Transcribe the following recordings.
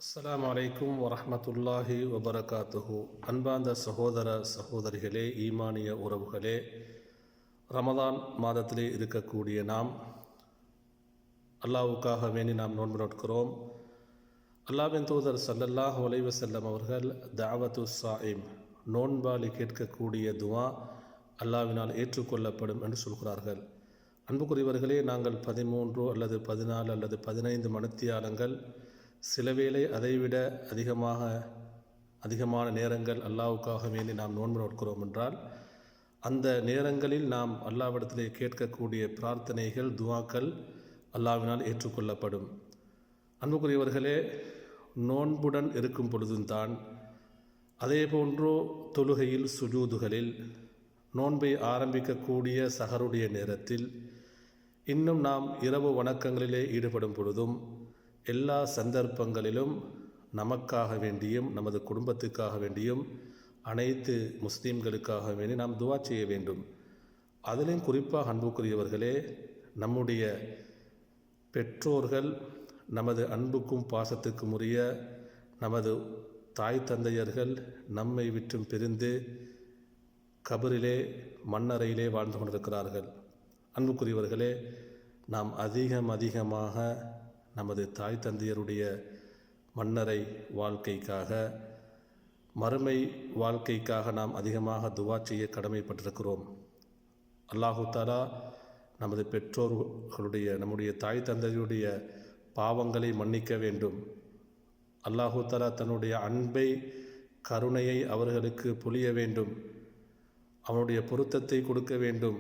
அஸ்ஸலாமு அலைக்கும் வரஹ்மத்துல்லாஹி வபரகாத்துஹு. அன்பார்ந்த சகோதர சகோதரிகளே, ஈமானிய உறவுகளே, ரமதான் மாதத்திலே இருக்கக்கூடிய நாம் அல்லாஹ்வுக்காக வேண்டி நாம் நோன்பு நோட்கிறோம். அல்லாஹ்வின் தூதர் ஸல்லல்லாஹு அலைஹி வஸல்லம் அவர்கள் தஅவத்து ஸாயிம், நோன்பாளி கேட்கக்கூடிய துவா அல்லாஹ்வினால் ஏற்றுக்கொள்ளப்படும் என்று சொல்கிறார்கள். அன்புக்குரியவர்களே, நாங்கள் 13 அல்லது 14 அல்லது 15 மணித்தியாலங்கள், சிலவேளை அதைவிட அதிகமான நேரங்கள் அல்லாஹ்வுக்காக வேண்டி நாம் நோன்பு நோட்கிறோம் என்றால், அந்த நேரங்களில் நாம் அல்லாஹ்விடத்திலே கேட்கக்கூடிய பிரார்த்தனைகள், துவாக்கள் அல்லாஹ்வினால் ஏற்றுக்கொள்ளப்படும். அன்புக்குரியவர்களே, நோன்புடன் இருக்கும் பொழுதும்தான், அதேபோன்று தொழுகையில், சுஜூதுகளில், நோன்பை ஆரம்பிக்கக்கூடிய சஹருடைய நேரத்தில், இன்னும் நாம் இரவு வணக்கங்களிலே ஈடுபடும் பொழுதும், எல்லா சந்தர்ப்பங்களிலும் நமக்காக வேண்டியும் நமது குடும்பத்துக்காக வேண்டியும் அனைத்து முஸ்லீம்களுக்காக வேண்டி நாம் துவா செய்ய வேண்டும். அதிலும் குறிப்பாக அன்புக்குரியவர்களே, நம்முடைய பெற்றோர்கள், நமது அன்புக்கும் பாசத்துக்கும் உரிய நமது தாய் தந்தையர்கள் நம்மை விட்டும் பிரிந்து கபரிலே, மண்ணறையிலே வாழ்ந்து கொண்டிருக்கிறார்கள். அன்புக்குரியவர்களே, நாம் அதிகமாக நமது தாய் தந்தையருடைய மன்னரை வாழ்க்கைக்காக, மறுமை வாழ்க்கைக்காக நாம் அதிகமாக துவா செய்ய கடமைப்பட்டிருக்கிறோம். அல்லாஹு தஆலா நமது பெற்றோர்களுடைய, நம்முடைய தாய் தந்தையருடைய பாவங்களை மன்னிக்க வேண்டும். அல்லாஹு தஆலா தன்னுடைய அன்பை, கருணையை அவர்களுக்கு பொழிய வேண்டும். அவனுடைய பொருத்தத்தை கொடுக்க வேண்டும்.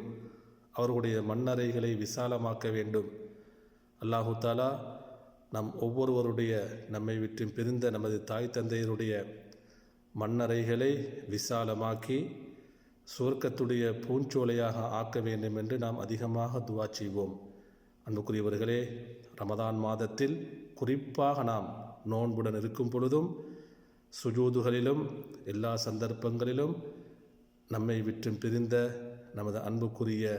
அவர்களுடைய மண்ணறைகளை விசாலமாக்க வேண்டும். அல்லாஹு தஆலா நம் ஒவ்வொருவருடைய, நம்மை விட்டு பிரிந்த நமது தாய் தந்தையருடைய மண்ணறைகளை விசாலமாக்கி சுவர்க்கத்துடைய பூஞ்சோலையாக ஆக்க வேண்டும் என்று நாம் அதிகமாக துவா செய்வோம். அன்புக்குரியவர்களே, ரமதான் மாதத்தில் குறிப்பாக நாம் நோன்புடன் இருக்கும் பொழுதும், சுஜூதுகளிலும், எல்லா சந்தர்ப்பங்களிலும் நம்மை விட்டு பிரிந்த நமது அன்புக்குரிய,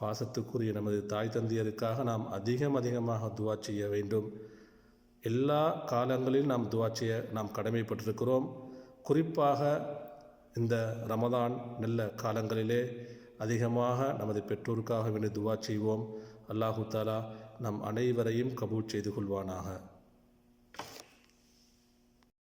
பாசத்துக்குரிய நமது தாய் தந்தையருக்காக நாம் அதிகமாக துவா செய்ய வேண்டும். எல்லா காலங்களிலும் நாம் துவா செய்ய நாம் கடமைப்பட்டிருக்கிறோம். குறிப்பாக இந்த ரமதான் நல்ல காலங்களிலே அதிகமாக நமது பெற்றோருக்காக வேண்டி துவா செய்வோம். அல்லாஹு தஆலா நம் அனைவரையும் கபூல் செய்து கொள்வானாக.